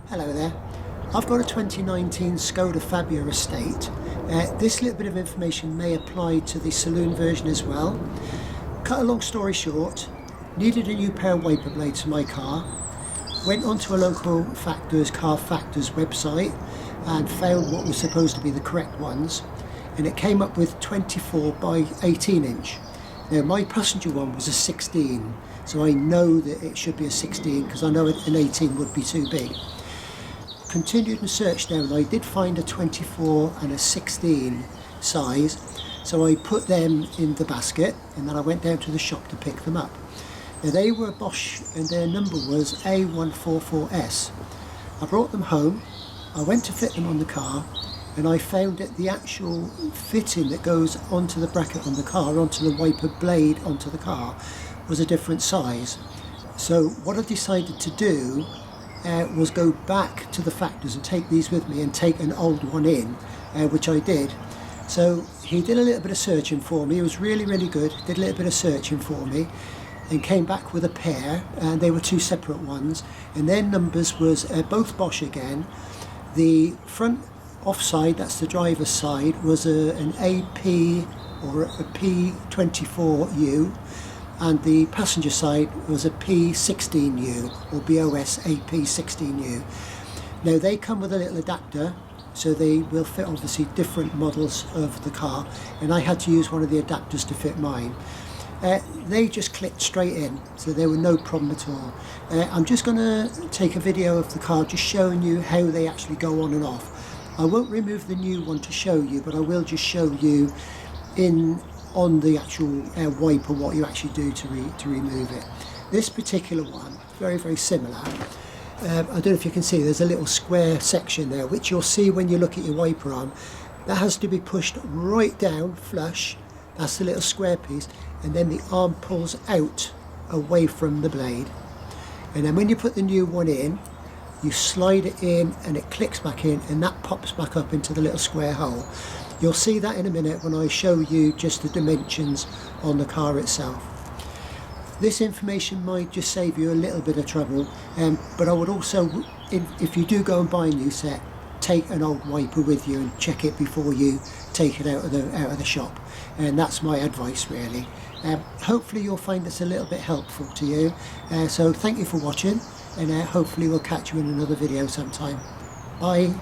Hello there. I've got a 2019 Skoda Fabia estate. This little bit of information may apply to the saloon version as well. Cut a long story short, needed a new pair of wiper blades for my car. Went onto a local car factor's website and found what was supposed to be the correct ones, and it came up with 24 by 18 inch. Now my passenger one was a 16, so I know that it should be a 16 because I know an 18 would be too big. Continued and searched now, and I did find a 24 and a 16 size, so I put them in the basket and then I went down to the shop to pick them up. Now they were Bosch and their number was A144S. I brought them home, I went to fit them on the car, and I found that the actual fitting that goes onto the bracket on the car, onto the wiper blade onto the car, was a different size. So what I decided to do was go back to the factors and take these with me and take an old one in, which I did. So he did a little bit of searching for me. It was really good. Did a little bit of searching for me and came back with a pair, and they were two separate ones, and their numbers was both Bosch again. The front offside, that's the driver's side, was an AP or a P24U, and the passenger side was a P16U or BOS AP16U. Now they come with a little adapter, so they will fit obviously different models of the car, and I had to use one of the adapters to fit mine. They just clicked straight in, so there were no problem at all. I'm just going to take a video of the car just showing you how they actually go on and off. I won't remove the new one to show you, but I will just show you on the actual wiper what you actually do to remove it. This particular one, very similar. I don't know if you can see, there's a little square section there which you'll see when you look at your wiper arm. That has to be pushed right down flush. That's the little square piece, and then the arm pulls out away from the blade, and then when you put the new one in, you slide it in and it clicks back in, and that pops back up into the little square hole. You'll see that in a minute when I show you just the dimensions on the car itself. This information might just save you a little bit of trouble, but I would also, if you do go and buy a new set, take an old wiper with you and check it before you take it out of the shop, and that's my advice really. Hopefully you'll find this a little bit helpful to you, so thank you for watching, and hopefully we'll catch you in another video sometime. Bye.